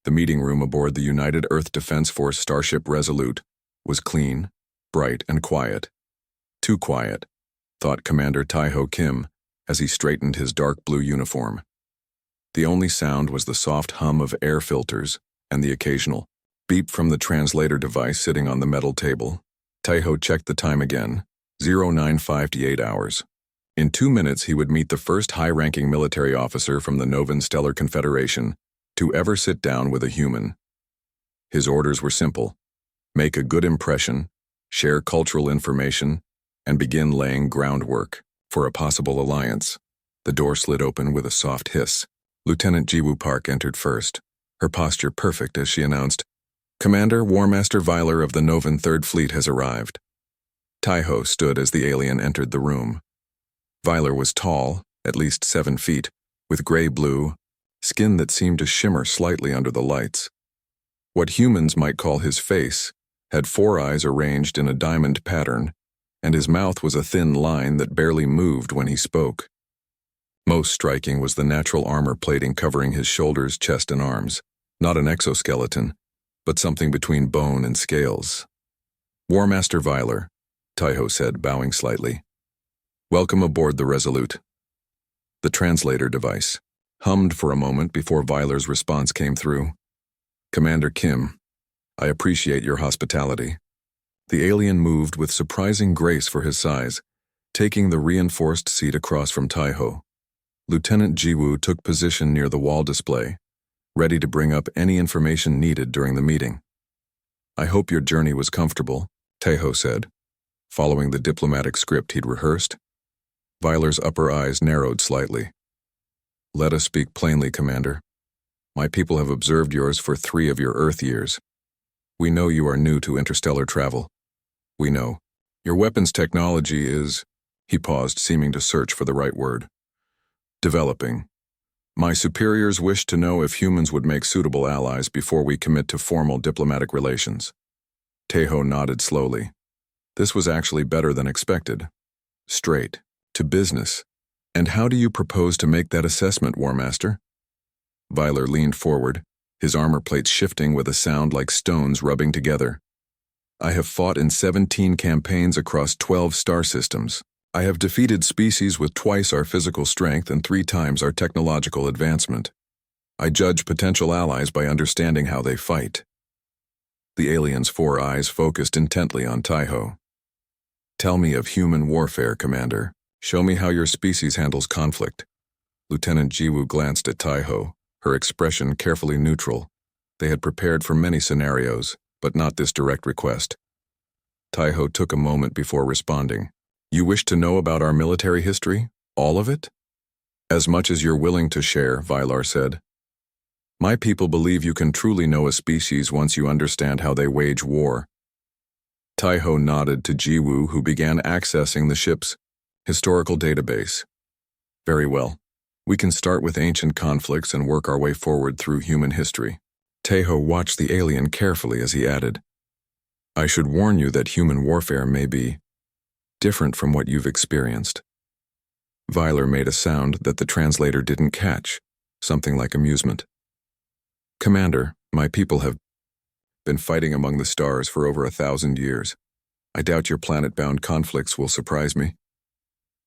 The meeting room aboard the United Earth Defense Force starship Resolute was clean, bright, and quiet. Too quiet, thought Commander Taiho Kim as he straightened his dark blue uniform. The only sound was the soft hum of air filters and the occasional beep from the translator device sitting on the metal table. Taiho checked the time again, 0958 hours. In 2 minutes he would meet the first high-ranking military officer from the Novan Stellar Confederation to ever sit down with a human. His orders were simple: make a good impression, share cultural information, and begin laying groundwork for a possible alliance. The door slid open with a soft hiss. Lieutenant Jiwoo Park entered first, her posture perfect as she announced, "Commander, War Master Viler of the Novan Third Fleet has arrived." Taiho stood as the alien entered the room. Viler was tall, at least 7 feet, with gray-blue, skin that seemed to shimmer slightly under the lights. What humans might call his face had 4 eyes arranged in a diamond pattern, and his mouth was a thin line that barely moved when he spoke. Most striking was the natural armor plating covering his shoulders, chest, and arms, not an exoskeleton, but something between bone and scales. "War Master Viler," Taiho said, bowing slightly. "Welcome aboard the Resolute." The translator device hummed for a moment before Viler's response came through. "Commander Kim, I appreciate your hospitality." The alien moved with surprising grace for his size, taking the reinforced seat across from Taiho. Lieutenant Jiwoo took position near the wall display, ready to bring up any information needed during the meeting. "I hope your journey was comfortable," Taiho said, following the diplomatic script he'd rehearsed. Viler's upper eyes narrowed slightly. "Let us speak plainly, Commander. My people have observed yours for 3 of your Earth years. We know you are new to interstellar travel. We know. Your weapons technology is—" He paused, seeming to search for the right word. "Developing. My superiors wish to know if humans would make suitable allies before we commit to formal diplomatic relations." Taiho nodded slowly. This was actually better than expected. Straight, to business. "And how do you propose to make that assessment, War Master?" Viler leaned forward, his armor plates shifting with a sound like stones rubbing together. "I have fought in 17 campaigns across 12 star systems. I have defeated species with twice our physical strength and 3 times our technological advancement. I judge potential allies by understanding how they fight." The alien's 4 eyes focused intently on Taiho. "Tell me of human warfare, Commander. Show me how your species handles conflict." Lieutenant Jiwoo glanced at Taiho, her expression carefully neutral. They had prepared for many scenarios, but not this direct request. Taiho took a moment before responding. "You wish to know about our military history? All of it?" "As much as you're willing to share," Viler said. "My people believe you can truly know a species once you understand how they wage war." Taiho nodded to Jiwoo, who began accessing the ship's historical database. "Very well. We can start with ancient conflicts and work our way forward through human history." Taiho watched the alien carefully as he added, "I should warn you that human warfare may be different from what you've experienced." Viler made a sound that the translator didn't catch, something like amusement. "Commander, my people have been fighting among the stars for over 1,000 years. I doubt your planet-bound conflicts will surprise me."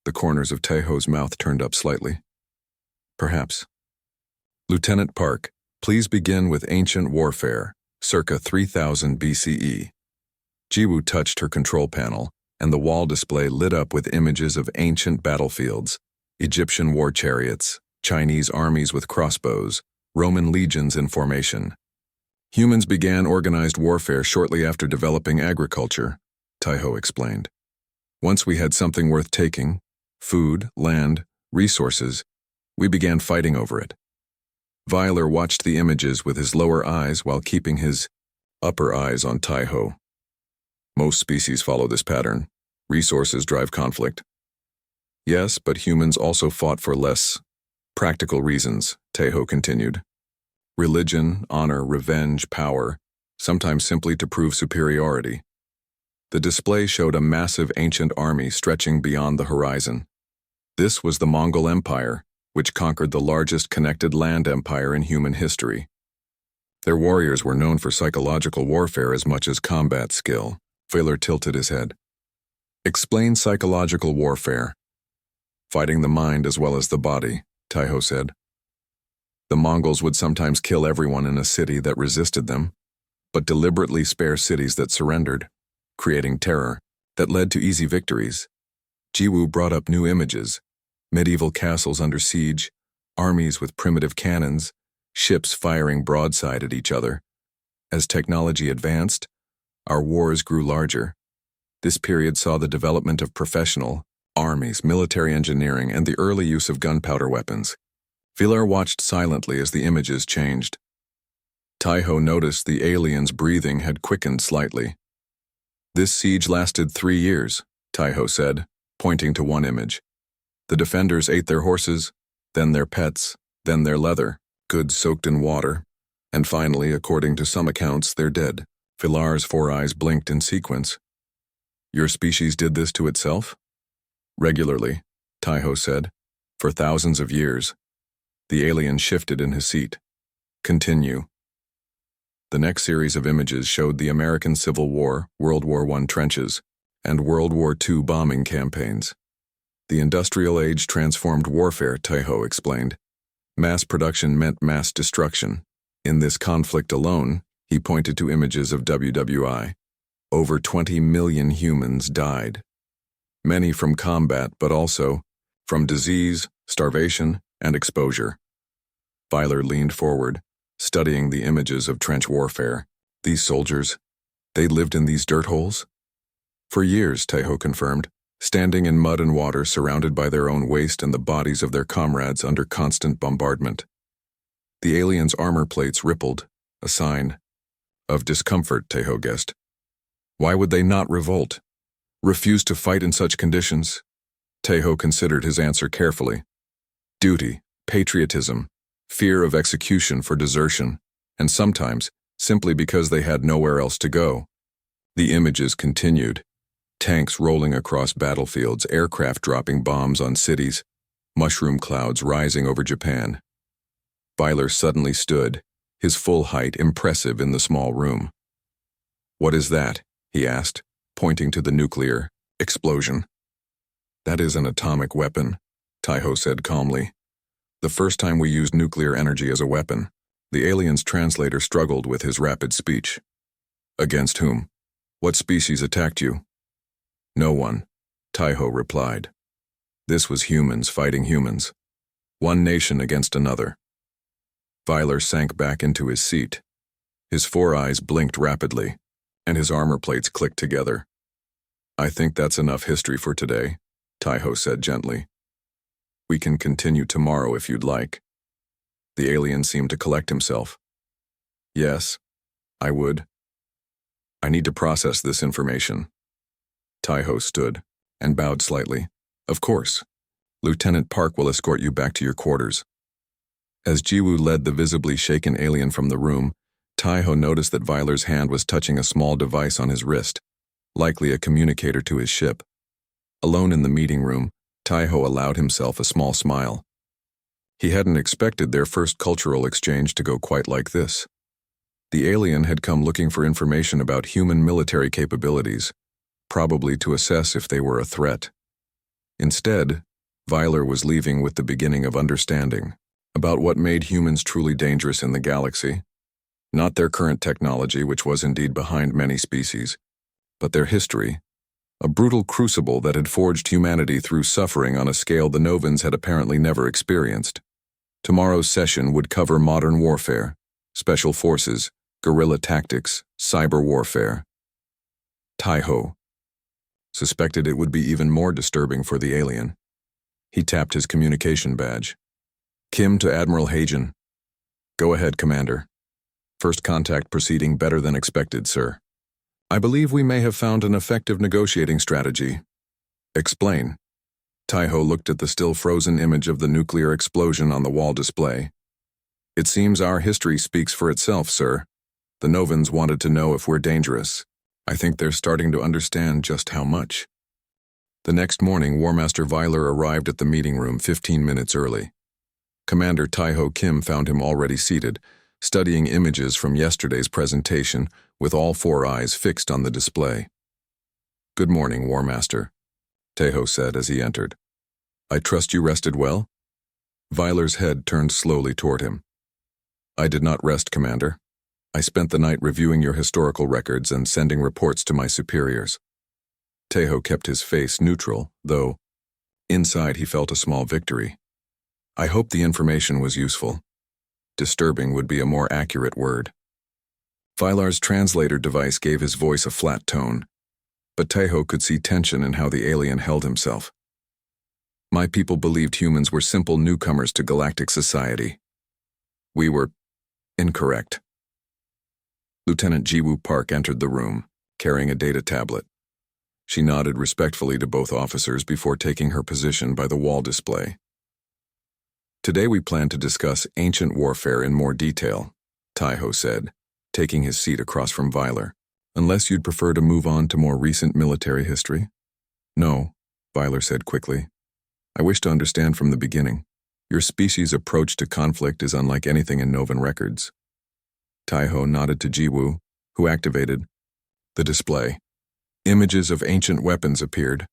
The corners of Taiho's mouth turned up slightly. "Perhaps." "Lieutenant Park, please begin with ancient warfare, circa 3000 BCE. Jiwoo touched her control panel, and the wall display lit up with images of ancient battlefields, Egyptian war chariots, Chinese armies with crossbows, Roman legions in formation. "Humans began organized warfare shortly after developing agriculture," Taiho explained. "Once we had something worth taking, food, land, resources, we began fighting over it." Viler watched the images with his lower eyes while keeping his upper eyes on Taiho. "Most species follow this pattern. Resources drive conflict." "Yes, but humans also fought for less practical reasons," Taiho continued. "Religion, honor, revenge, power, sometimes simply to prove superiority." The display showed a massive ancient army stretching beyond the horizon. This was the Mongol Empire, which conquered the largest connected land empire in human history. Their warriors were known for psychological warfare as much as combat skill. Vaylor tilted his head. Explain psychological warfare. Fighting the mind as well as the body, Taiho said. The Mongols would sometimes kill everyone in a city that resisted them, but deliberately spare cities that surrendered, creating terror that led to easy victories. Jiwu brought up new images: medieval castles under siege, armies with primitive cannons, ships firing broadside at each other. As technology advanced, our wars grew larger. This period saw the development of professional armies, military engineering, and the early use of gunpowder weapons. Vaylor watched silently as the images changed. Taiho noticed the aliens' breathing had quickened slightly. This siege lasted 3 years, Taiho said, pointing to one image. The defenders ate their horses, then their pets, then their leather, goods soaked in water, and finally, according to some accounts, their dead. Vaylor's 4 eyes blinked in sequence. Your species did this to itself? Regularly, Taiho said, for thousands of years. The alien shifted in his seat. Continue. The next series of images showed the American Civil War, World War I trenches, and World War II bombing campaigns. The industrial age transformed warfare, Taiho explained. Mass production meant mass destruction. In this conflict alone, he pointed to images of WWI. Over 20 million humans died. Many from combat, but also from disease, starvation, and exposure. Vaylor leaned forward, studying the images of trench warfare. These soldiers, they lived in these dirt holes? For years, Taiho confirmed, standing in mud and water surrounded by their own waste and the bodies of their comrades under constant bombardment. The aliens' armor plates rippled, a sign of discomfort, Taiho guessed. Why would they not revolt? Refuse to fight in such conditions? Taiho considered his answer carefully. Duty, patriotism, fear of execution for desertion, and sometimes simply because they had nowhere else to go. The images continued. Tanks rolling across battlefields, aircraft dropping bombs on cities, mushroom clouds rising over Japan. Vaylor suddenly stood, his full height impressive in the small room. What is that? He asked, pointing to the nuclear explosion. That is an atomic weapon, Taiho said calmly. The first time we used nuclear energy as a weapon, the alien's translator struggled with his rapid speech. Against whom? What species attacked you? No one, Taiho replied. This was humans fighting humans. One nation against another. Vaylor sank back into his seat. His 4 eyes blinked rapidly, and his armor plates clicked together. I think that's enough history for today, Taiho said gently. We can continue tomorrow if you'd like. The alien seemed to collect himself. Yes, I would. I need to process this information. Taiho stood and bowed slightly. Of course. Lieutenant Park will escort you back to your quarters. As Jiwu led the visibly shaken alien from the room, Taiho noticed that Vaylor's hand was touching a small device on his wrist, likely a communicator to his ship. Alone in the meeting room, Taiho allowed himself a small smile. He hadn't expected their first cultural exchange to go quite like this. The alien had come looking for information about human military capabilities, probably to assess if they were a threat. Instead, Vaylor was leaving with the beginning of understanding about what made humans truly dangerous in the galaxy. Not their current technology, which was indeed behind many species, but their history, a brutal crucible that had forged humanity through suffering on a scale the Novans had apparently never experienced. Tomorrow's session would cover modern warfare, special forces, guerrilla tactics, cyber warfare. Taiho suspected it would be even more disturbing for the alien. He tapped his communication badge. Kim to Admiral Hagen. Go ahead, Commander. First contact proceeding better than expected, sir. I believe we may have found an effective negotiating strategy. Explain. Taiho looked at the still frozen image of the nuclear explosion on the wall display. It seems our history speaks for itself, sir. The Novans wanted to know if we're dangerous. I think they're starting to understand just how much. The next morning, War Master Vaylor arrived at the meeting room 15 minutes early. Commander Taiho Kim found him already seated, studying images from yesterday's presentation with all four eyes fixed on the display. "Good morning, War Master," Tejo said as he entered. "I trust you rested well?" Viler's head turned slowly toward him. "I did not rest, Commander. I spent the night reviewing your historical records and sending reports to my superiors." Tejo kept his face neutral, though inside he felt a small victory. "I hope the information was useful. Disturbing would be a more accurate word." Vilar's translator device gave his voice a flat tone, but Tejo could see tension in how the alien held himself. "My people believed humans were simple newcomers to galactic society. We were incorrect." Lieutenant Jiwoo Park entered the room, carrying a data tablet. She nodded respectfully to both officers before taking her position by the wall display. "Today we plan to discuss ancient warfare in more detail," Tejo said, taking his seat across from Viler. "Unless you'd prefer to move on to more recent military history?" "No," Viler said quickly. "I wish to understand from the beginning. Your species' approach to conflict is unlike anything in Novan records." Tejo nodded to Jiwoo, who activated the display. Images of ancient weapons appeared: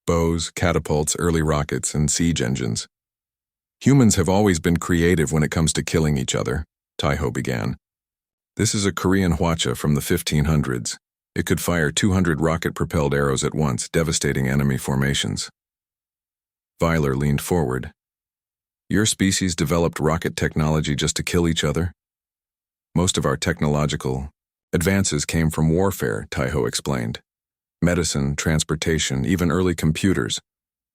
bows, catapults, early rockets, and siege engines. "Humans have always been creative when it comes to killing each other," Tejo began. "This is a Korean hwacha from the 1500s. It could fire 200 rocket-propelled arrows at once, devastating enemy formations." Viler leaned forward. "Your species developed rocket technology just to kill each other?" "Most of our technological advances came from warfare," Tejo explained. "Medicine, transportation, even early computers,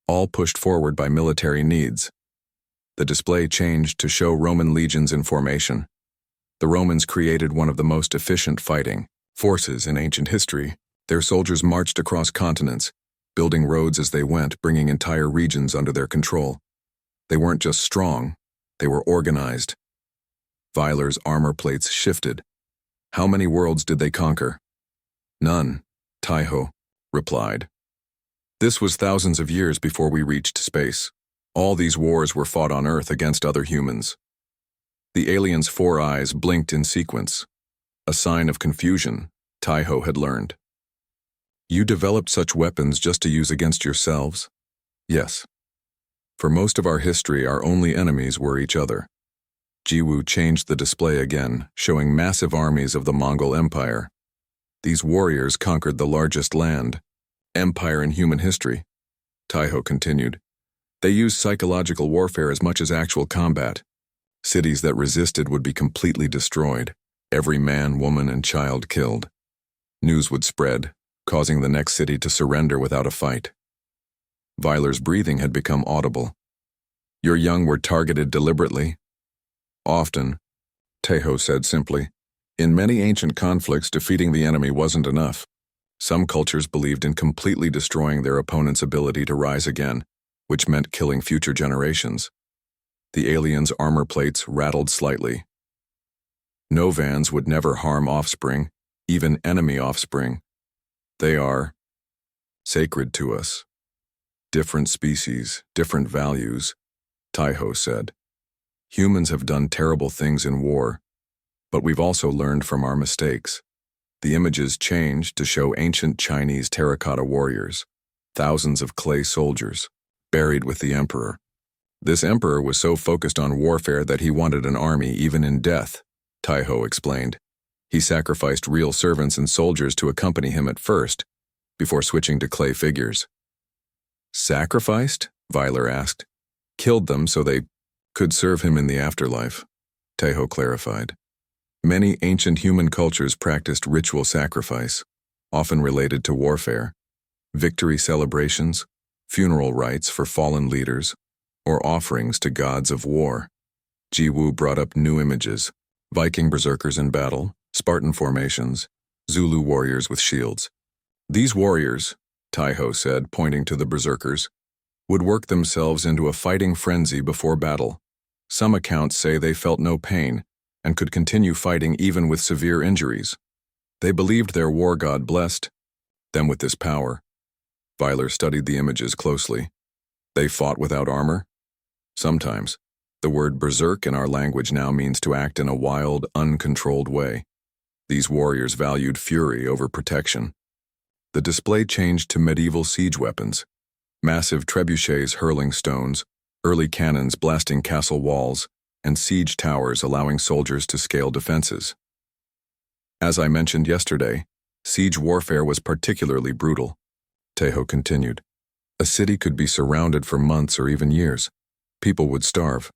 all pushed forward by military needs." The display changed to show Roman legions in formation. The Romans created one of the most efficient fighting forces in ancient history. Their soldiers marched across continents, building roads as they went, bringing entire regions under their control. They weren't just strong, they were organized. Viler's armor plates shifted. "How many worlds did they conquer?" "None," Tejo replied. "This was thousands of years before we reached space. All these wars were fought on Earth against other humans." The alien's four eyes blinked in sequence, a sign of confusion, Tejo had learned. "You developed such weapons just to use against yourselves?" "Yes. For most of our history, our only enemies were each other." Jiwoo changed the display again, showing massive armies of the Mongol Empire. "These warriors conquered the largest empire in human history," Tejo continued. "They used psychological warfare as much as actual combat. Cities that resisted would be completely destroyed, every man, woman, and child killed. News would spread, causing the next city to surrender without a fight." Viler's breathing had become audible. "Your young were targeted deliberately?" "Often," Tejo said simply. "In many ancient conflicts, defeating the enemy wasn't enough. Some cultures believed in completely destroying their opponent's ability to rise again, which meant killing future generations." The alien's armor plates rattled slightly. "Novans would never harm offspring, even enemy offspring. They are sacred to us. Different species, different values," Tejo said. "Humans have done terrible things in war, but we've also learned from our mistakes." The images changed to show ancient Chinese terracotta warriors, thousands of clay soldiers, buried with the emperor. This emperor was so focused on warfare that he wanted an army even in death, Tejo explained. He sacrificed real servants and soldiers to accompany him at first, before switching to clay figures. "Sacrificed?" Viler asked. "Killed them so they could serve him in the afterlife," Tejo clarified. Many ancient human cultures practiced ritual sacrifice, often related to warfare. Victory celebrations, funeral rites for fallen leaders, or offerings to gods of war. Jiwoo brought up new images: Viking berserkers in battle, Spartan formations, Zulu warriors with shields. "These warriors," Tejo said, pointing to the berserkers, "would work themselves into a fighting frenzy before battle. Some accounts say they felt no pain and could continue fighting even with severe injuries. They believed their war god blessed them with this power." Viler studied the images closely. "They fought without armor?" "Sometimes. The word berserk in our language now means to act in a wild, uncontrolled way. These warriors valued fury over protection. The display changed to medieval siege weapons, massive trebuchets hurling stones, early cannons blasting castle walls, and siege towers allowing soldiers to scale defenses. As I mentioned yesterday, siege warfare was particularly brutal. Tejo continued. A city could be surrounded for months or even years. People would starve.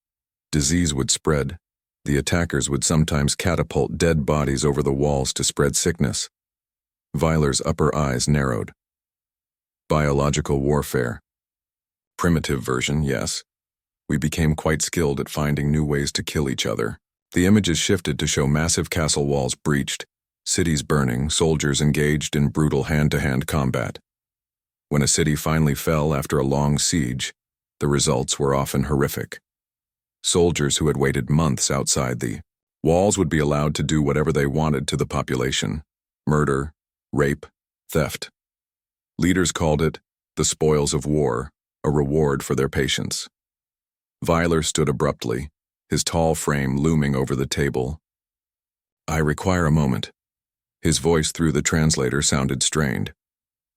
Disease would spread. The attackers would sometimes catapult dead bodies over the walls to spread sickness. Weiler's upper eyes narrowed. Biological warfare. Primitive version, yes. We became quite skilled at finding new ways to kill each other. The images shifted to show massive castle walls breached, cities burning, soldiers engaged in brutal hand-to-hand combat. When a city finally fell after a long siege, the results were often horrific. Soldiers who had waited months outside the walls would be allowed to do whatever they wanted to the population: murder, rape, theft. Leaders called it the spoils of war, a reward for their patience. Weiler stood abruptly, his tall frame looming over the table. I require a moment. His voice through the translator sounded strained.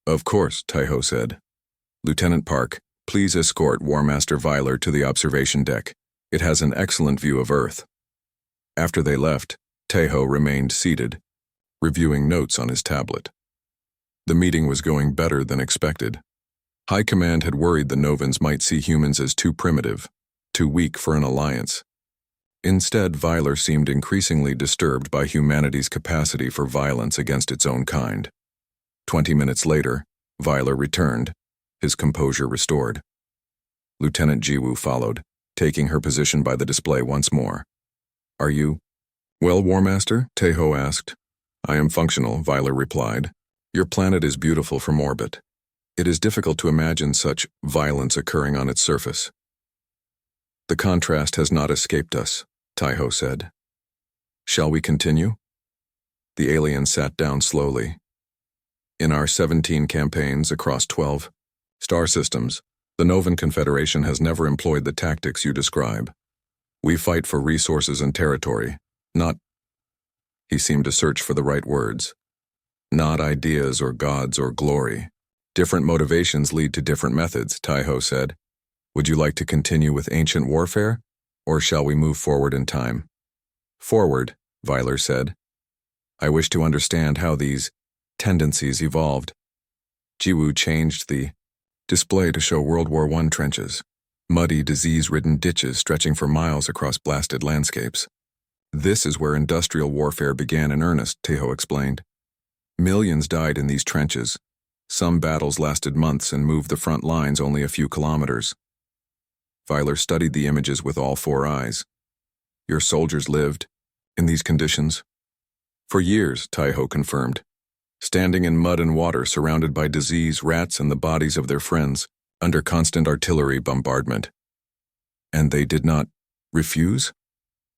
Of course, Tejo said. Lieutenant Park, please escort War Master Weiler to the observation deck. It has an excellent view of Earth. After they left, Tejo remained seated, reviewing notes on his tablet. The meeting was going better than expected. High Command had worried the Novans might see humans as too primitive, too weak for an alliance. Instead, Weiler seemed increasingly disturbed by humanity's capacity for violence against its own kind. 20 minutes later, Weiler returned, his composure restored. Lieutenant Jiwoo followed, taking her position by the display once more. Are you well, War Master? Tejo asked. I am functional, Weiler replied. Your planet is beautiful from orbit. It is difficult to imagine such violence occurring on its surface. The contrast has not escaped us, Tejo said. Shall we continue? The alien sat down slowly. In our 17 campaigns across 12 star systems, the Novan Confederation has never employed the tactics you describe. We fight for resources and territory, not— He seemed to search for the right words. Not ideas or gods or glory. Different motivations lead to different methods, Tejo said. Would you like to continue with ancient warfare, or shall we move forward in time? Forward, Weiler said. I wish to understand how these tendencies evolved. Jiwoo changed the display to show World War I trenches, muddy, disease-ridden ditches stretching for miles across blasted landscapes. This is where industrial warfare began in earnest, Tejo explained. Millions died in these trenches. Some battles lasted months and moved the front lines only a few kilometers. Weiler studied the images with all four eyes. Your soldiers lived in these conditions? For years, Tejo confirmed. Standing in mud and water, surrounded by disease, rats, and the bodies of their friends, under constant artillery bombardment. And they did not refuse?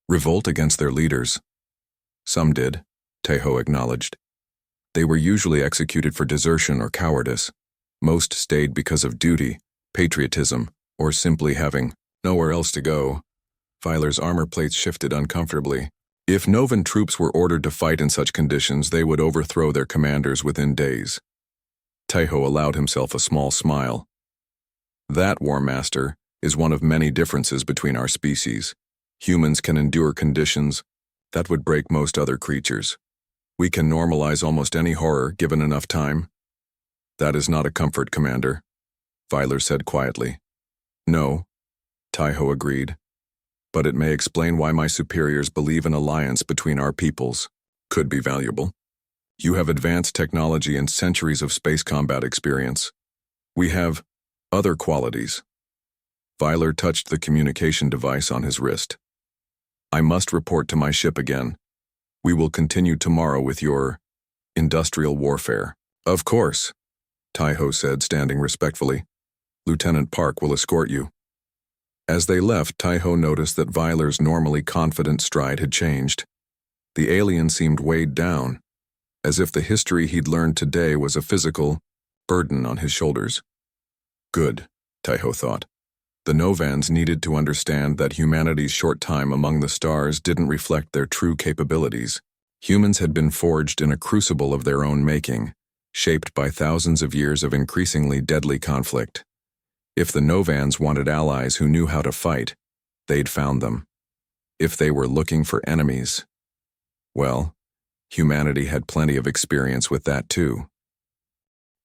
Revolt against their leaders? Some did, Tejo acknowledged. They were usually executed for desertion or cowardice. Most stayed because of duty, patriotism, or simply having nowhere else to go. Weiler's armor plates shifted uncomfortably. If Novan troops were ordered to fight in such conditions, they would overthrow their commanders within days. Tejo allowed himself a small smile. That, War Master, is one of many differences between our species. Humans can endure conditions that would break most other creatures. We can normalize almost any horror given enough time. That is not a comfort, Commander, Weiler said quietly. No, Tejo agreed. But it may explain why my superiors believe an alliance between our peoples could be valuable. You have advanced technology and centuries of space combat experience. We have other qualities. Weiler touched the communication device on his wrist. I must report to my ship again. We will continue tomorrow with your industrial warfare. Of course, Tejo said, standing respectfully. Lieutenant Park will escort you. As they left, Tejo noticed that Weiler's normally confident stride had changed. The alien seemed weighed down, as if the history he'd learned today was a physical burden on his shoulders. Good, Tejo thought. The Novans needed to understand that humanity's short time among the stars didn't reflect their true capabilities. Humans had been forged in a crucible of their own making, shaped by thousands of years of increasingly deadly conflict. If the Novans wanted allies who knew how to fight, they'd found them. If they were looking for enemies, well, humanity had plenty of experience with that too.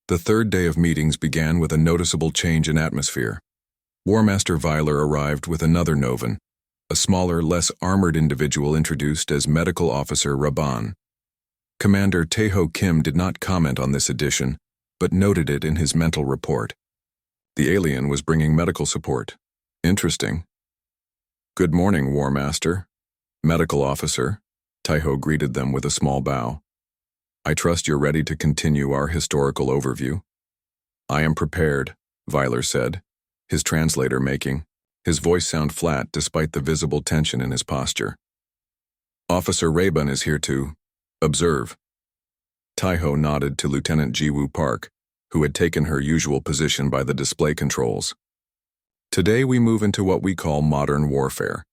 The third day of meetings began with a noticeable change in atmosphere. War Master Vyler arrived with another Novan, a smaller, less armored individual introduced as Medical Officer Raban. Commander Taeho Kim did not comment on this addition, but noted it in his mental report. The alien was bringing medical support. Interesting. Good morning, War Master. Medical Officer. Taeho greeted them with a small bow. I trust you're ready to continue our historical overview. I am prepared, Vyler said, his translator making his voice sound flat despite the visible tension in his posture. Officer Raban is here to observe. Taeho nodded to Lieutenant Jiwoo Park, who had taken her usual position by the display controls. Today we move into what we call modern warfare,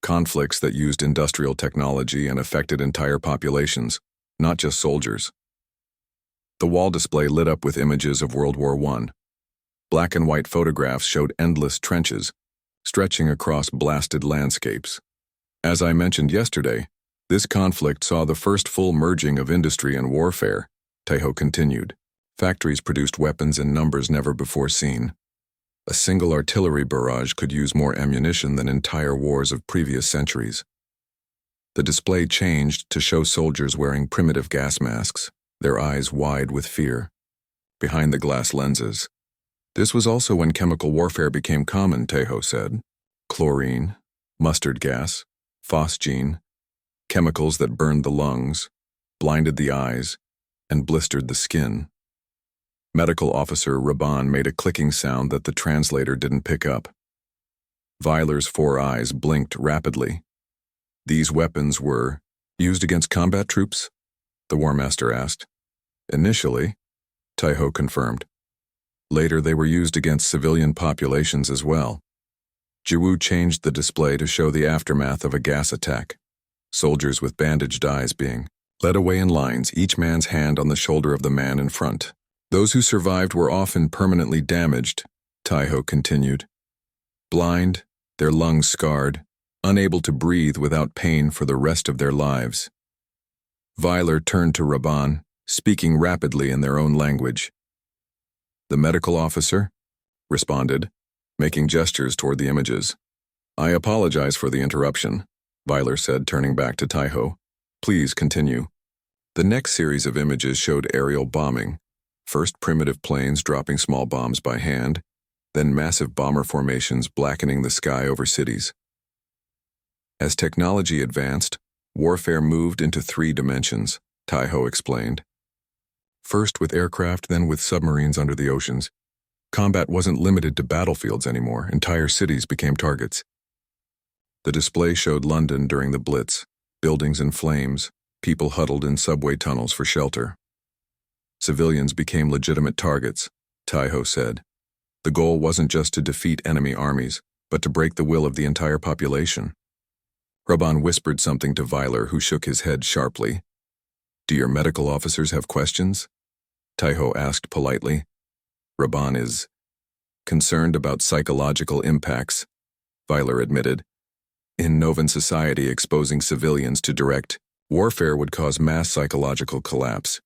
conflicts that used industrial technology and affected entire populations, not just soldiers. The wall display lit up with images of World War I. Black and white photographs showed endless trenches, stretching across blasted landscapes. As I mentioned yesterday, this conflict saw the first full merging of industry and warfare, Taeho continued. Factories produced weapons in numbers never before seen. A single artillery barrage could use more ammunition than entire wars of previous centuries. The display changed to show soldiers wearing primitive gas masks, their eyes wide with fear. Behind the glass lenses. This was also when chemical warfare became common, Taeho said. Chlorine, mustard gas, phosgene, chemicals that burned the lungs, blinded the eyes, and blistered the skin. Medical Officer Raban made a clicking sound that the translator didn't pick up. Vyler's 4 eyes blinked rapidly. These weapons were used against combat troops? The War Master asked. Initially, Taeho confirmed. Later they were used against civilian populations as well. Jiwoo changed the display to show the aftermath of a gas attack. Soldiers with bandaged eyes being led away in lines, each man's hand on the shoulder of the man in front. Those who survived were often permanently damaged, Taeho continued. Blind, their lungs scarred, unable to breathe without pain for the rest of their lives. Vyler turned to Raban, speaking rapidly in their own language. The medical officer responded, making gestures toward the images. I apologize for the interruption, Vyler said, turning back to Taeho. Please continue. The next series of images showed aerial bombing. First primitive planes dropping small bombs by hand, then massive bomber formations blackening the sky over cities. As technology advanced, warfare moved into 3 dimensions, Taeho explained. First with aircraft, then with submarines under the oceans. Combat wasn't limited to battlefields anymore, entire cities became targets. The display showed London during the Blitz, buildings in flames, people huddled in subway tunnels for shelter. Civilians became legitimate targets, Taeho said. The goal wasn't just to defeat enemy armies, but to break the will of the entire population. Raban whispered something to Vyler, who shook his head sharply. Do your medical officers have questions? Taeho asked politely. Raban is concerned about psychological impacts, Vyler admitted. In Novan society, exposing civilians to direct warfare would cause mass psychological collapse.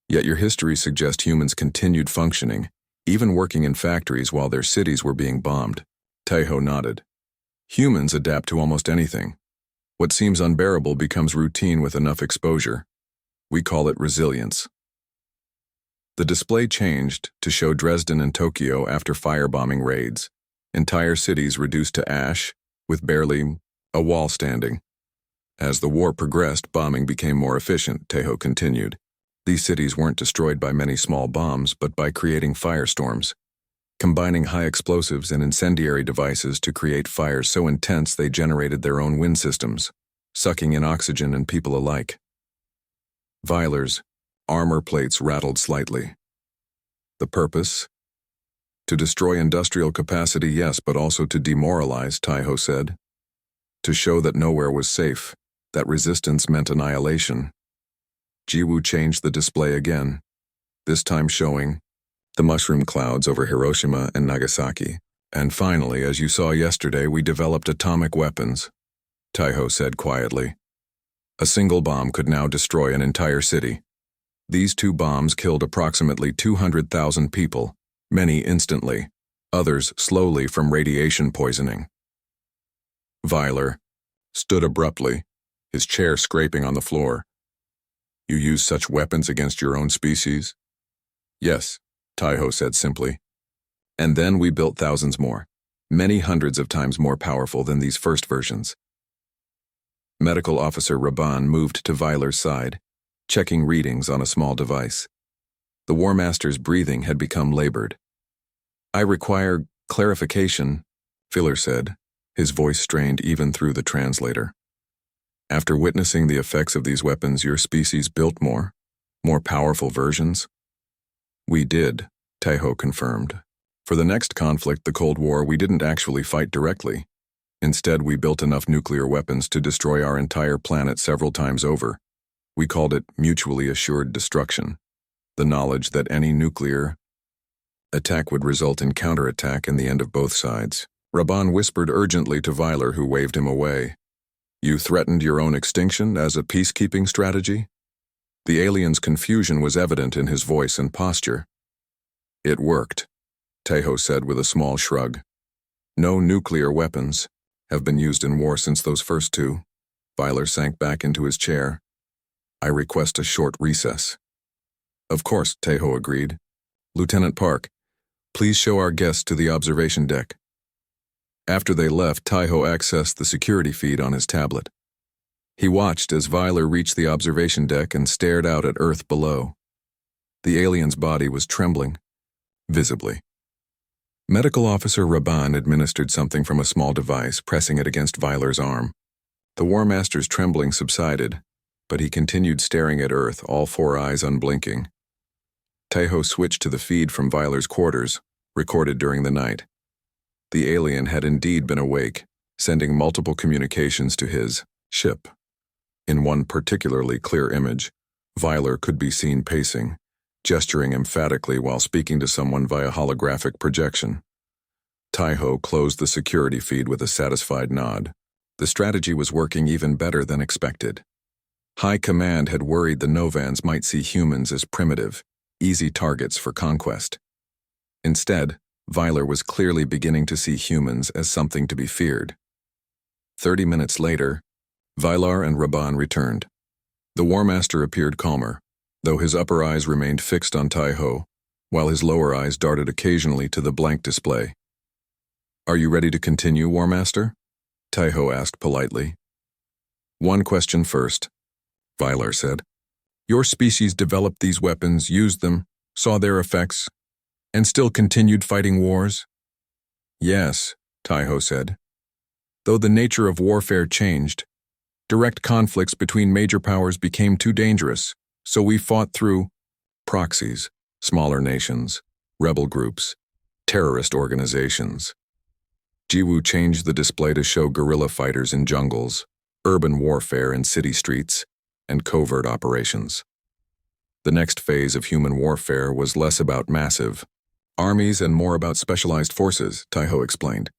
Yet your history suggests humans continued functioning, even working in factories while their cities were being bombed. Taeho nodded. Humans adapt to almost anything. What seems unbearable becomes routine with enough exposure. We call it resilience. The display changed to show Dresden and Tokyo after firebombing raids, entire cities reduced to ash, with barely a wall standing. As the war progressed, bombing became more efficient, Taeho continued. These cities weren't destroyed by many small bombs, but by creating firestorms, combining high explosives and incendiary devices to create fires so intense they generated their own wind systems, sucking in oxygen and people alike. Vyler's armor plates rattled slightly. The purpose? To destroy industrial capacity, yes, but also to demoralize, Taiho said. To show that nowhere was safe, that resistance meant annihilation. Jiwoo changed the display again, this time showing the mushroom clouds over Hiroshima and Nagasaki. And finally, as you saw yesterday, we developed atomic weapons, Taiho said quietly. A single bomb could now destroy an entire city. These 2 bombs killed approximately 200,000 people, many instantly, others slowly from radiation poisoning. Weiler stood abruptly, his chair scraping on the floor. You use such weapons against your own species? Yes, Taiho said simply. And then we built thousands more, many hundreds of times more powerful than these first versions. Medical Officer Raban moved to Weiler's side, checking readings on a small device. The War Master's breathing had become labored. I require clarification, Filler said, his voice strained even through the translator. After witnessing the effects of these weapons, your species built more powerful versions? We did, Taiho confirmed. For the next conflict, the Cold War, we didn't actually fight directly. Instead, we built enough nuclear weapons to destroy our entire planet several times over. We called it mutually assured destruction. The knowledge that any nuclear attack would result in counterattack and the end of both sides. Raban whispered urgently to Weiler, who waved him away. You threatened your own extinction as a peacekeeping strategy? The alien's confusion was evident in his voice and posture. It worked, Taiho said with a small shrug. No nuclear weapons have been used in war since those first 2. Weiler sank back into his chair. I request a short recess. Of course, Taiho agreed. Lieutenant Park, please show our guests to the observation deck. After they left, Taiho accessed the security feed on his tablet. He watched as Weiler reached the observation deck and stared out at Earth below. The alien's body was trembling, visibly. Medical Officer Raban administered something from a small device, pressing it against Weiler's arm. The War Master's trembling subsided, but he continued staring at Earth, all 4 eyes unblinking. Taiho switched to the feed from Weiler's quarters, recorded during the night. The alien had indeed been awake, sending multiple communications to his ship. In one particularly clear image, Weiler could be seen pacing, gesturing emphatically while speaking to someone via holographic projection. Taiho closed the security feed with a satisfied nod. The strategy was working even better than expected. High Command had worried the Novans might see humans as primitive, easy targets for conquest. Instead, Weiler was clearly beginning to see humans as something to be feared. 30 minutes later, Weiler and Raban returned. The War Master appeared calmer, though his upper eyes remained fixed on Taiho, while his lower eyes darted occasionally to the blank display. Are you ready to continue, War Master? Taiho asked politely. One question first, Weiler said. Your species developed these weapons, used them, saw their effects, and still continued fighting wars? Yes, Taiho said. Though the nature of warfare changed, direct conflicts between major powers became too dangerous, so we fought through proxies, smaller nations, rebel groups, terrorist organizations. Jiwoo changed the display to show guerrilla fighters in jungles, urban warfare in city streets, and covert operations. The next phase of human warfare was less about massive armies and more about specialized forces, Taiho explained.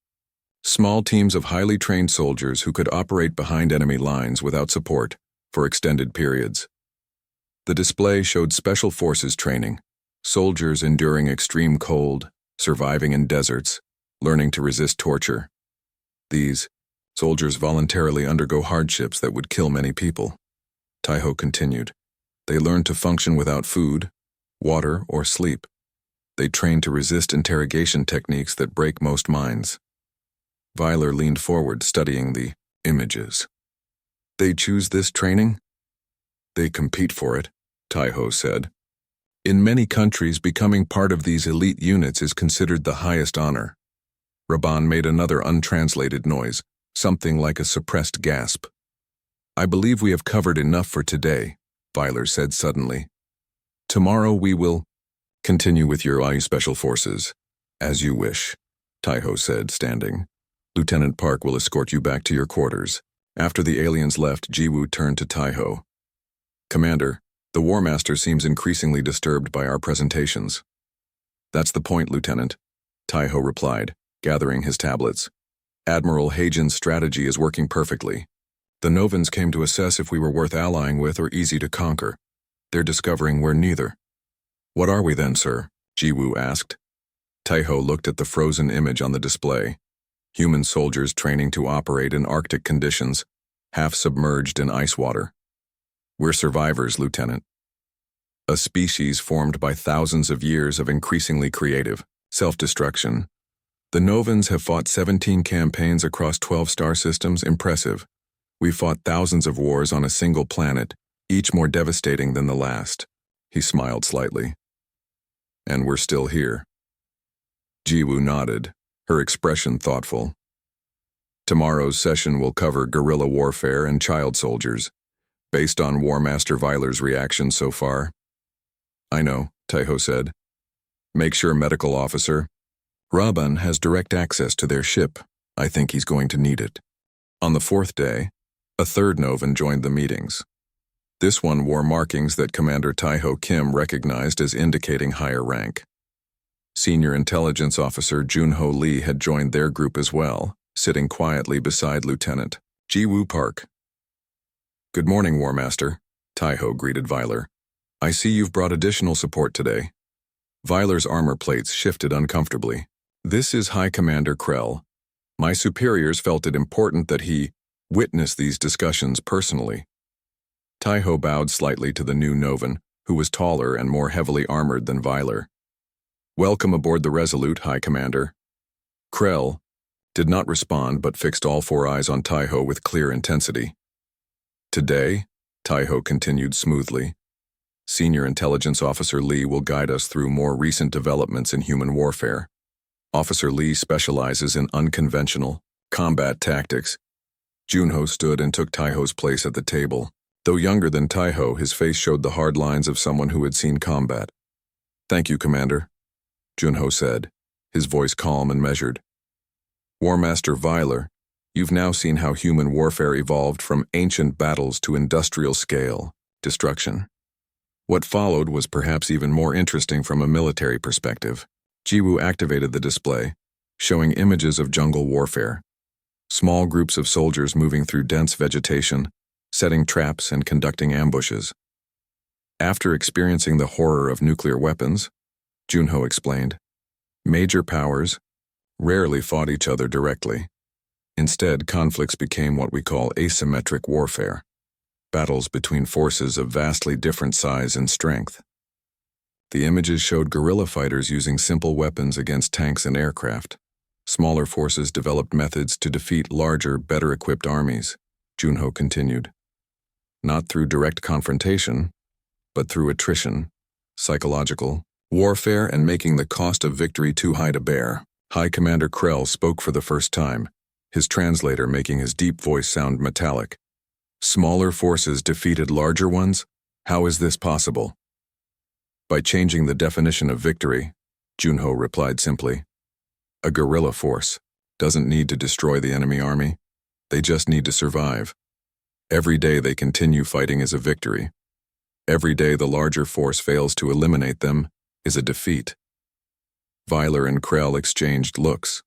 Small teams of highly trained soldiers who could operate behind enemy lines without support for extended periods. The display showed special forces training, soldiers enduring extreme cold, surviving in deserts, learning to resist torture. These soldiers voluntarily undergo hardships that would kill many people. Taiho continued. They learned to function without food, water, or sleep. They trained to resist interrogation techniques that break most minds. Weiler leaned forward, studying the images. They choose this training? They compete for it, Taiho said. In many countries, becoming part of these elite units is considered the highest honor. Raban made another untranslated noise, something like a suppressed gasp. I believe we have covered enough for today, Weiler said suddenly. Tomorrow we will continue with your IU Special Forces, As you wish, Taiho said, standing. Lieutenant Park will escort you back to your quarters. After the aliens left, Jiwoo turned to Taiho. Commander, the War Master seems increasingly disturbed by our presentations. That's the point, Lieutenant, Taiho replied, gathering his tablets. Admiral Hagen's strategy is working perfectly. The Novans came to assess if we were worth allying with or easy to conquer. They're discovering we're neither. What are we then, sir? Jiwoo asked. Taiho looked at the frozen image on the display. Human soldiers training to operate in Arctic conditions, half submerged in ice water. We're survivors, Lieutenant. A species formed by thousands of years of increasingly creative self-destruction. The Novans have fought 17 campaigns across 12 star systems. Impressive. We've fought thousands of wars on a single planet, each more devastating than the last. He smiled slightly. And we're still here. Jiwoo nodded, her expression thoughtful. Tomorrow's session will cover guerrilla warfare and child soldiers, based on War Master Veiler's reaction so far. I know, Taiho said. Make sure medical officer Raban has direct access to their ship. I think he's going to need it. On the fourth day, a third Novan joined the meetings. This one wore markings that Commander Taiho Kim recognized as indicating higher rank. Senior Intelligence Officer Junho Lee had joined their group as well, sitting quietly beside Lieutenant Jiwoo Park. Good morning, War Master, Taiho greeted Veiler. I see you've brought additional support today. Veiler's armor plates shifted uncomfortably. This is High Commander Krell. My superiors felt it important that he witness these discussions personally. Taiho bowed slightly to the new Novan, who was taller and more heavily armored than Veiler. Welcome aboard the Resolute, High Commander. Krell did not respond but fixed all four eyes on Taiho with clear intensity. Today, Taiho continued smoothly, Senior Intelligence Officer Lee will guide us through more recent developments in human warfare. Officer Lee specializes in unconventional combat tactics. Junho stood and took Taiho's place at the table. Though younger than Taiho, his face showed the hard lines of someone who had seen combat. Thank you, Commander, Junho said, his voice calm and measured. War Master Veiler, you've now seen how human warfare evolved from ancient battles to industrial scale destruction. What followed was perhaps even more interesting from a military perspective. Jiwoo activated the display, showing images of jungle warfare. Small groups of soldiers moving through dense vegetation, setting traps and conducting ambushes. After experiencing the horror of nuclear weapons, Junho explained, major powers rarely fought each other directly. Instead, conflicts became what we call asymmetric warfare, battles between forces of vastly different size and strength. The images showed guerrilla fighters using simple weapons against tanks and aircraft. Smaller forces developed methods to defeat larger, better-equipped armies, Junho continued. Not through direct confrontation, but through attrition, psychological warfare, and making the cost of victory too high to bear. High Commander Krell spoke for the first time, his translator making his deep voice sound metallic. Smaller forces defeated larger ones? How is this possible? By changing the definition of victory, Junho replied simply. A guerrilla force doesn't need to destroy the enemy army. They just need to survive. Every day they continue fighting is a victory. Every day the larger force fails to eliminate them is a defeat. Veiler and Krell exchanged looks.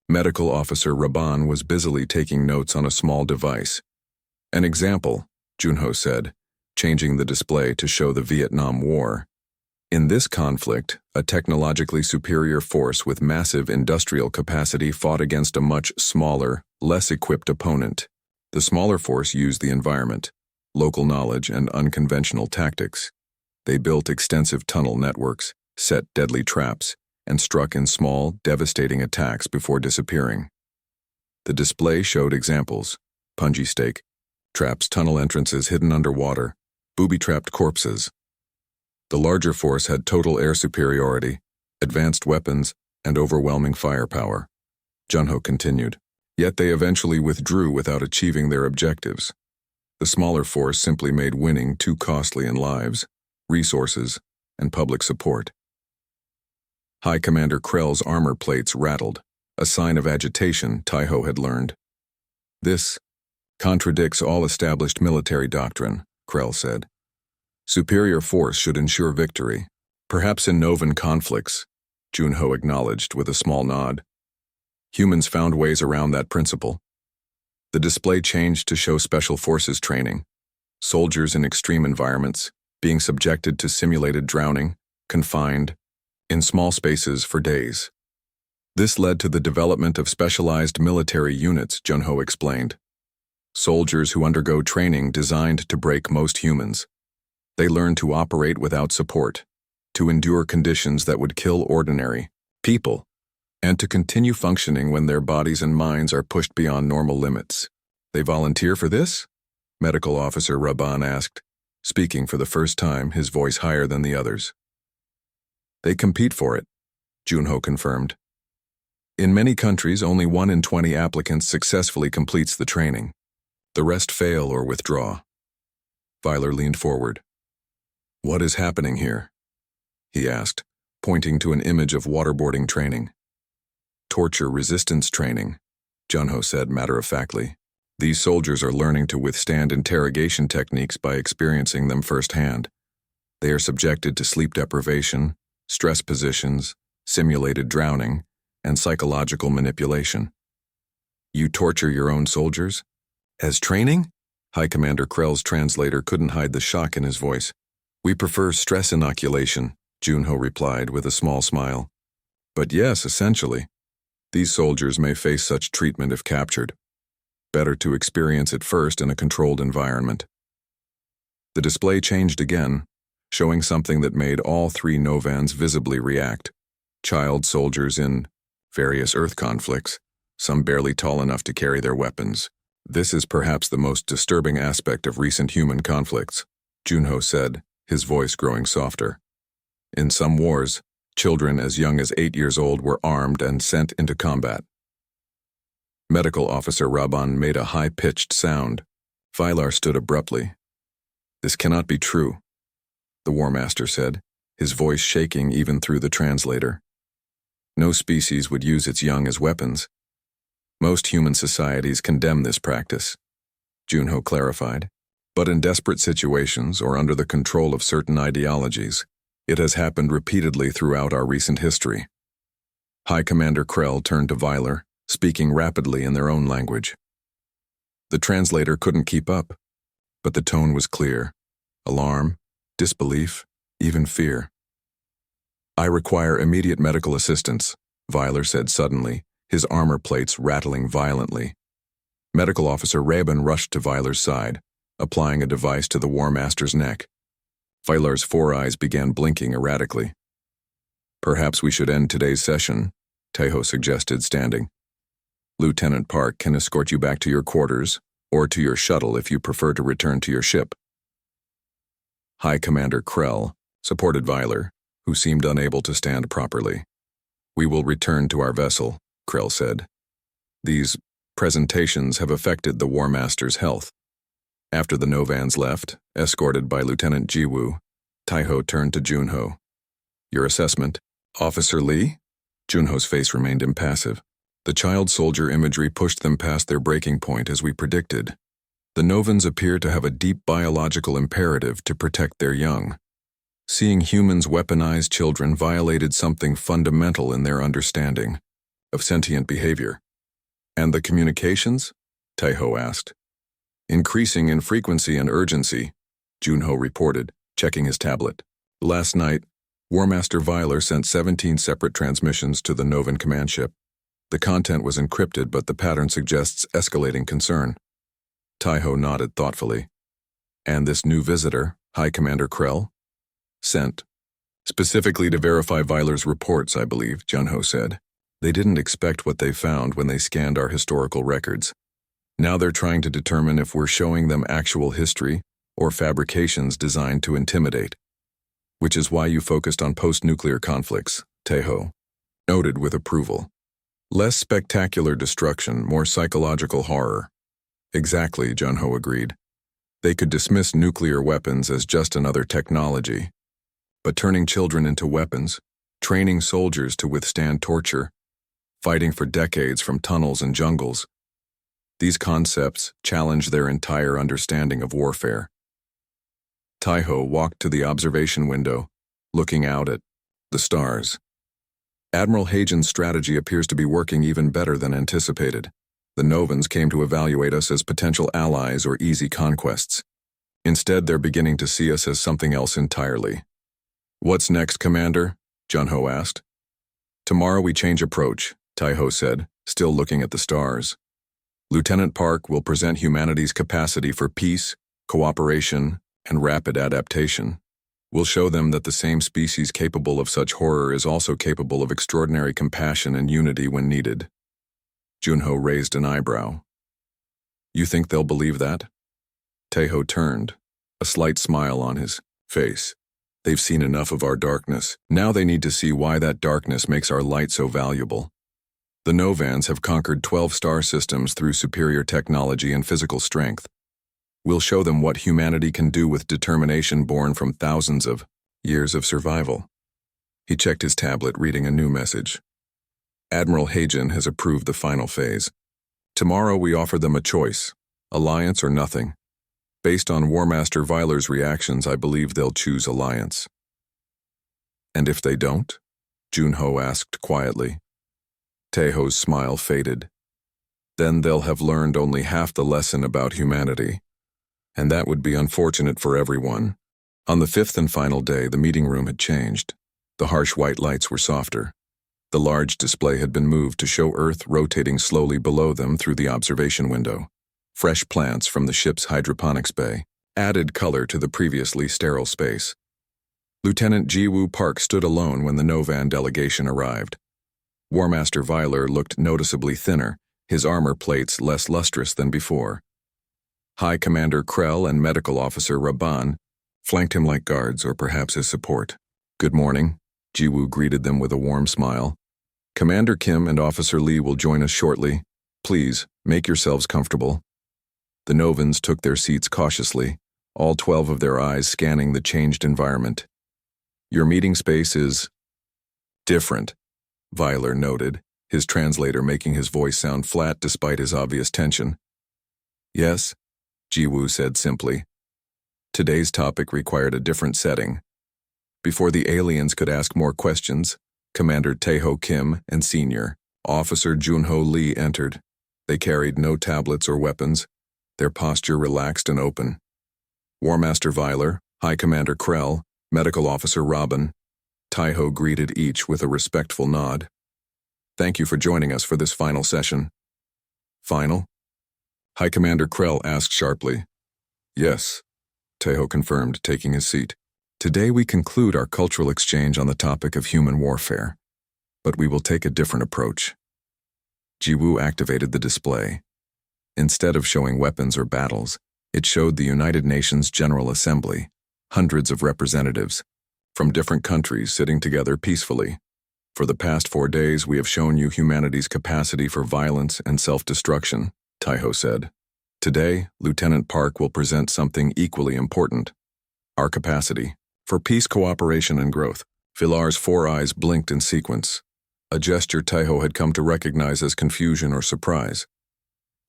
Medical Officer Raban was busily taking notes on a small device. An example, Junho said, changing the display to show the Vietnam War. In this conflict, a technologically superior force with massive industrial capacity fought against a much smaller, less equipped opponent. The smaller force used the environment, local knowledge, and unconventional tactics. They built extensive tunnel networks, set deadly traps, and struck in small, devastating attacks before disappearing. The display showed examples: punji stake, traps, tunnel entrances hidden underwater, booby-trapped corpses. The larger force had total air superiority, advanced weapons, and overwhelming firepower. Junho continued. Yet they eventually withdrew without achieving their objectives. The smaller force simply made winning too costly in lives, resources, and public support. High Commander Krell's armor plates rattled, a sign of agitation Taiho had learned. This contradicts all established military doctrine, Krell said. Superior force should ensure victory. Perhaps in Novan conflicts, Junho acknowledged with a small nod. Humans found ways around that principle. The display changed to show special forces training, soldiers in extreme environments, being subjected to simulated drowning, confined, in small spaces for days. This led to the development of specialized military units, Junho explained. Soldiers who undergo training designed to break most humans. They learn to operate without support, to endure conditions that would kill ordinary people, and to continue functioning when their bodies and minds are pushed beyond normal limits. They volunteer for this? Medical Officer Raban asked, speaking for the first time, his voice higher than the others. They compete for it, Junho confirmed. In many countries, only 1 in 20 applicants successfully completes the training. The rest fail or withdraw. Weiler leaned forward. What is happening here? He asked, pointing to an image of waterboarding training. Torture resistance training, Junho said matter-of-factly. These soldiers are learning to withstand interrogation techniques by experiencing them firsthand. They are subjected to sleep deprivation, stress positions, simulated drowning, and psychological manipulation. You torture your own soldiers? As training? High Commander Krell's translator couldn't hide the shock in his voice. We prefer stress inoculation, Junho replied with a small smile. But yes, essentially. These soldiers may face such treatment if captured. Better to experience it first in a controlled environment. The display changed again, showing something that made all 3 Novans visibly react. Child soldiers in various Earth conflicts, some barely tall enough to carry their weapons. This is perhaps the most disturbing aspect of recent human conflicts, Junho said, his voice growing softer. In some wars, children as young as 8 years old were armed and sent into combat. Medical Officer Raban made a high-pitched sound. Vylar stood abruptly. This cannot be true, the War Master said, his voice shaking even through the translator. No species would use its young as weapons. Most human societies condemn this practice, Junho clarified. But in desperate situations or under the control of certain ideologies, it has happened repeatedly throughout our recent history. High Commander Krell turned to Weiler, speaking rapidly in their own language. The translator couldn't keep up, but the tone was clear. Alarm, disbelief, even fear. I require immediate medical assistance, Weiler said suddenly, his armor plates rattling violently. Medical Officer Raban rushed to Weiler's side, applying a device to the War Master's neck. Weiler's 4 eyes began blinking erratically. Perhaps we should end today's session, Taiho suggested, standing. Lieutenant Park can escort you back to your quarters, or to your shuttle if you prefer to return to your ship. High Commander Krell supported Weiler, who seemed unable to stand properly. We will return to our vessel, Krell said. These presentations have affected the War Master's health. After the Novans left, escorted by Lieutenant Jiwoo, Taiho turned to Junho. Your assessment, Officer Lee? Junho's face remained impassive. The child soldier imagery pushed them past their breaking point as we predicted. The Novans appear to have a deep biological imperative to protect their young. Seeing humans weaponize children violated something fundamental in their understanding of sentient behavior. And the communications? Taiho asked. Increasing in frequency and urgency, Junho reported, checking his tablet. Last night, War Master Weiler sent 17 separate transmissions to the Novan command ship. The content was encrypted, but the pattern suggests escalating concern. Taiho nodded thoughtfully. And this new visitor, High Commander Krell? Sent. Specifically to verify Weiler's reports, I believe, Junho said. They didn't expect what they found when they scanned our historical records. Now they're trying to determine if we're showing them actual history or fabrications designed to intimidate. Which is why you focused on post-nuclear conflicts, Taiho noted with approval. Less spectacular destruction, more psychological horror. Exactly, Junho agreed. They could dismiss nuclear weapons as just another technology. But turning children into weapons, training soldiers to withstand torture, fighting for decades from tunnels and jungles. These concepts challenge their entire understanding of warfare. Taiho walked to the observation window, looking out at the stars. Admiral Hagen's strategy appears to be working even better than anticipated. The Novans came to evaluate us as potential allies or easy conquests. Instead, they're beginning to see us as something else entirely. "What's next, Commander?" Junho asked. "Tomorrow we change approach," Taiho said, still looking at the stars. "Lieutenant Park will present humanity's capacity for peace, cooperation, and rapid adaptation. We'll show them that the same species capable of such horror is also capable of extraordinary compassion and unity when needed." Junho raised an eyebrow. "You think they'll believe that?" Taiho turned, a slight smile on his face. "They've seen enough of our darkness. Now they need to see why that darkness makes our light so valuable. The Novans have conquered 12 star systems through superior technology and physical strength. We'll show them what humanity can do with determination born from thousands of years of survival." He checked his tablet, reading a new message. "Admiral Hagen has approved the final phase. Tomorrow we offer them a choice, alliance or nothing. Based on War Master Viler's reactions, I believe they'll choose alliance." "And if they don't?" Junho asked quietly. Taiho's smile faded. "Then they'll have learned only half the lesson about humanity. And that would be unfortunate for everyone." On the fifth and final day, the meeting room had changed. The harsh white lights were softer. The large display had been moved to show Earth rotating slowly below them through the observation window. Fresh plants from the ship's hydroponics bay added color to the previously sterile space. Lieutenant Jiwoo Park stood alone when the Novan delegation arrived. War Master Viler looked noticeably thinner, his armor plates less lustrous than before. High Commander Krell and Medical Officer Raban flanked him like guards, or perhaps as support. "Good morning," Jiwoo greeted them with a warm smile. "Commander Kim and Officer Lee will join us shortly. Please, make yourselves comfortable." The Novans took their seats cautiously, all 12 of their eyes scanning the changed environment. "Your meeting space is different," Viler noted, his translator making his voice sound flat despite his obvious tension. "Yes," Jiwoo said simply. Today's topic required a different setting. Before the aliens could ask more questions, Commander Taiho Kim and Senior Officer Junho Lee entered. They carried no tablets or weapons, their posture relaxed and open. War Master Viler, High Commander Krell, Medical Officer Robin, Taiho greeted each with a respectful nod. "Thank you for joining us for this final session." "Final?" High Commander Krell asked sharply. "Yes," Taiho confirmed, taking his seat. "Today we conclude our cultural exchange on the topic of human warfare, but we will take a different approach." Jiwoo activated the display. Instead of showing weapons or battles, it showed the United Nations General Assembly, hundreds of representatives from different countries sitting together peacefully. "For the past 4 days, we have shown you humanity's capacity for violence and self-destruction," Taiho said. "Today, Lieutenant Park will present something equally important: our capacity for peace, cooperation, and growth." Vilar's 4 eyes blinked in sequence, a gesture Taiho had come to recognize as confusion or surprise.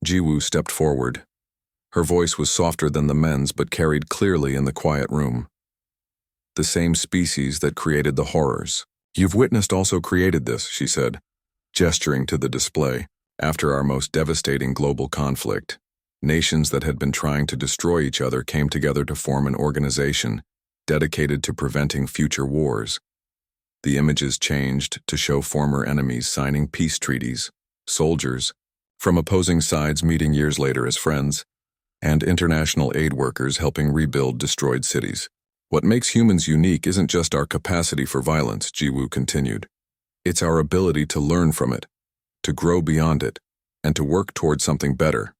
Jiwoo stepped forward. Her voice was softer than the men's but carried clearly in the quiet room. "The same species that created the horrors you've witnessed also created this," she said, gesturing to the display. "After our most devastating global conflict, nations that had been trying to destroy each other came together to form an organization dedicated to preventing future wars." The images changed to show former enemies signing peace treaties, soldiers from opposing sides meeting years later as friends, and international aid workers helping rebuild destroyed cities. "What makes humans unique isn't just our capacity for violence," Jiwoo continued. "It's our ability to learn from it, to grow beyond it, and to work toward something better."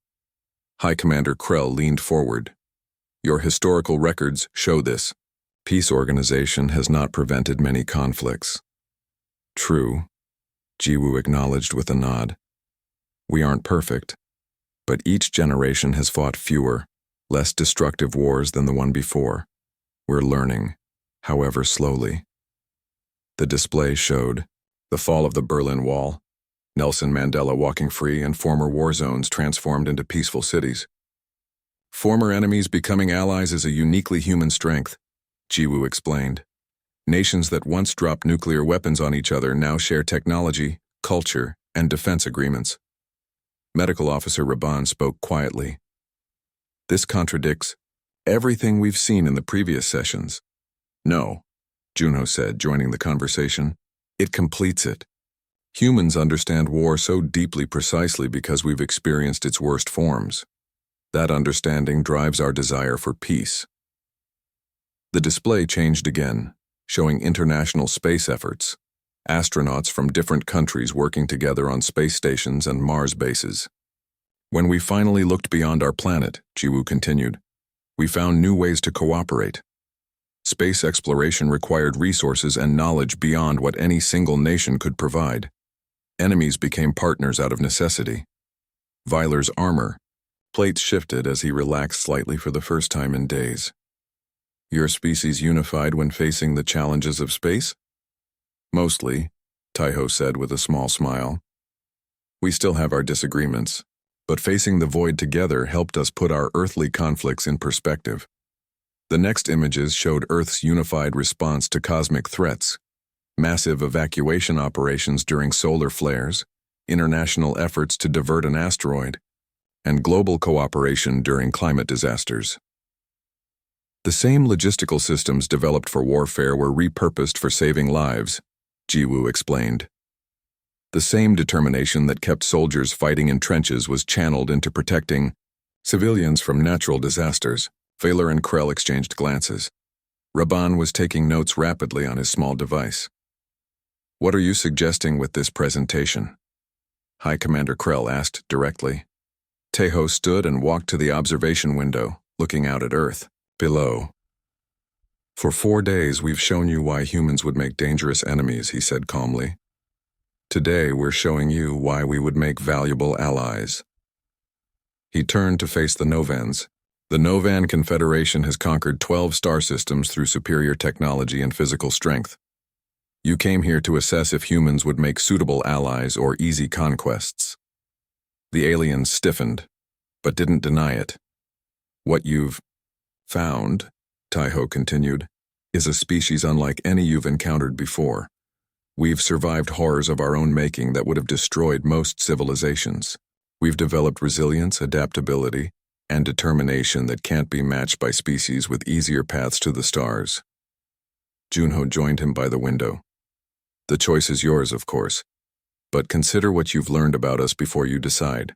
High Commander Krell leaned forward. "Your historical records show this. Peace organization has not prevented many conflicts." "True," Jiwoo acknowledged with a nod. "We aren't perfect, but each generation has fought fewer, less destructive wars than the one before. We're learning, however slowly." The display showed the fall of the Berlin Wall, Nelson Mandela walking free, and former war zones transformed into peaceful cities. Former enemies becoming allies is a uniquely human strength, Jiwoo explained. Nations that once dropped nuclear weapons on each other now share technology, culture, and defense agreements. Medical Officer Raban spoke quietly. This contradicts everything we've seen in the previous sessions. No, Junho said, joining the conversation. It completes it. Humans understand war so deeply precisely because we've experienced its worst forms. That understanding drives our desire for peace. The display changed again, showing international space efforts, astronauts from different countries working together on space stations and Mars bases. When we finally looked beyond our planet, Jiwoo continued, we found new ways to cooperate. Space exploration required resources and knowledge beyond what any single nation could provide. Enemies became partners out of necessity. Weiler's armor plates shifted as he relaxed slightly for the first time in days. Your species unified when facing the challenges of space? Mostly, Taiho said with a small smile. We still have our disagreements, but facing the void together helped us put our earthly conflicts in perspective. The next images showed Earth's unified response to cosmic threats, massive evacuation operations during solar flares, international efforts to divert an asteroid, and global cooperation during climate disasters. The same logistical systems developed for warfare were repurposed for saving lives, Jiwoo explained. The same determination that kept soldiers fighting in trenches was channeled into protecting civilians from natural disasters. Weiler and Krell exchanged glances. Raban was taking notes rapidly on his small device. What are you suggesting with this presentation? High Commander Krell asked directly. Taeho stood and walked to the observation window, looking out at Earth. Below. For 4 days we've shown you why humans would make dangerous enemies, he said calmly. Today we're showing you why we would make valuable allies. He turned to face the Novans. The Novan Confederation has conquered 12 star systems through superior technology and physical strength. You came here to assess if humans would make suitable allies or easy conquests. The aliens stiffened, but didn't deny it. What you've found, Taiho continued, is a species unlike any you've encountered before. We've survived horrors of our own making that would have destroyed most civilizations. We've developed resilience, adaptability, and determination that can't be matched by species with easier paths to the stars. Junho joined him by the window. The choice is yours, of course, but consider what you've learned about us before you decide.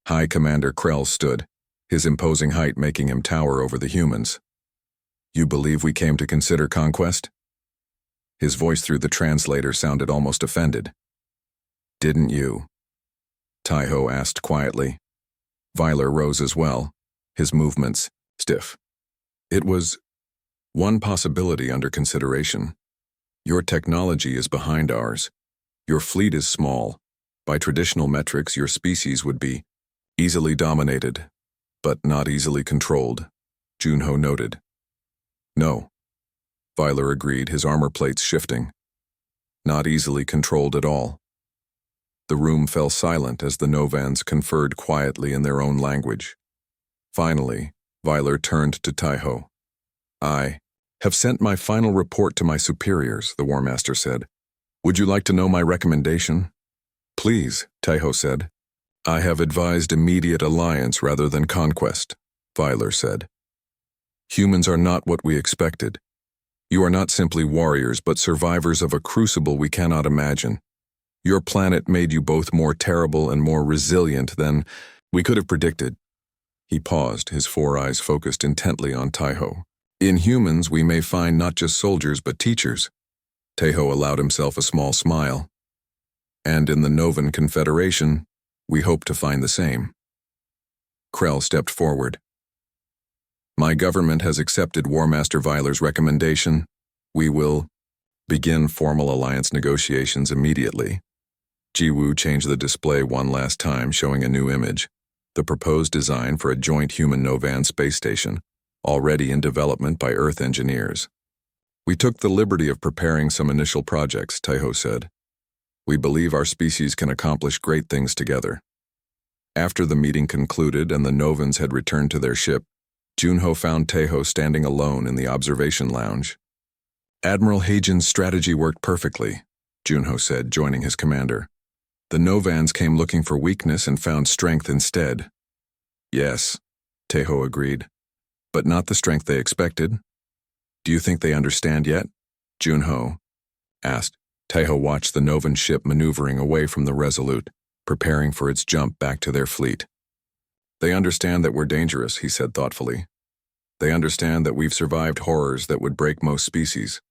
High Commander Krell stood, his imposing height making him tower over the humans. You believe we came to consider conquest? His voice through the translator sounded almost offended. Didn't you? Taiho asked quietly. Weiler rose as well, his movements stiff. It was one possibility under consideration. Your technology is behind ours. Your fleet is small. By traditional metrics, your species would be easily dominated, but not easily controlled, Junho noted. No, Weiler agreed, his armor plates shifting. Not easily controlled at all. The room fell silent as the Novans conferred quietly in their own language. Finally, Weiler turned to Taiho. I have sent my final report to my superiors, the War Master said. Would you like to know my recommendation? Please, Taiho said. I have advised immediate alliance rather than conquest, Weiler said. Humans are not what we expected. You are not simply warriors, but survivors of a crucible we cannot imagine. Your planet made you both more terrible and more resilient than we could have predicted. He paused, his 4 eyes focused intently on Taiho. In humans, we may find not just soldiers, but teachers. Taiho allowed himself a small smile. And in the Novan Confederation, we hope to find the same. Krell stepped forward. My government has accepted War Master Weiler's recommendation. We will begin formal alliance negotiations immediately. Jiwoo changed the display one last time, showing a new image, the proposed design for a joint human Novan space station, already in development by Earth engineers. We took the liberty of preparing some initial projects, Taiho said. We believe our species can accomplish great things together. After the meeting concluded and the Novans had returned to their ship, Junho found Taiho standing alone in the observation lounge. Admiral Hagen's strategy worked perfectly, Junho said, joining his commander. The Novans came looking for weakness and found strength instead. Yes, Taiho agreed, but not the strength they expected. Do you think they understand yet? Junho asked. Taiho watched the Novan ship maneuvering away from the Resolute, preparing for its jump back to their fleet. They understand that we're dangerous, he said thoughtfully. They understand that we've survived horrors that would break most species.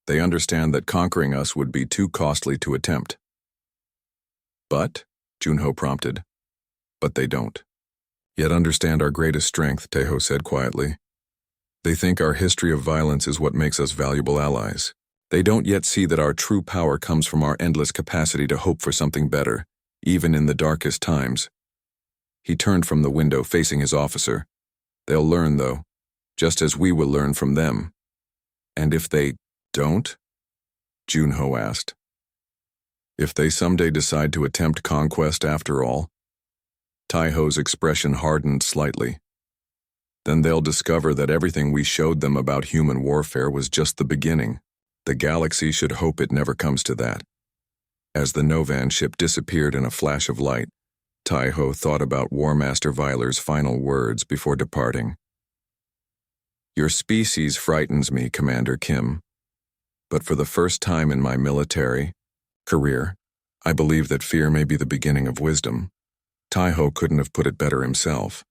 They understand that conquering us would be too costly to attempt. But, Junho prompted, but they don't. Yet understand our greatest strength, Taiho said quietly. They think our history of violence is what makes us valuable allies. They don't yet see that our true power comes from our endless capacity to hope for something better, even in the darkest times. He turned from the window facing his officer. They'll learn, though, just as we will learn from them. And if they don't? Junho asked. If they someday decide to attempt conquest after all? Taiho's expression hardened slightly. Then they'll discover that everything we showed them about human warfare was just the beginning. The galaxy should hope it never comes to that. As the Novan ship disappeared in a flash of light, Taiho thought about War Master Viler's final words before departing. Your species frightens me, Commander Kim. But for the first time in my military career, I believe that fear may be the beginning of wisdom. Taiho couldn't have put it better himself.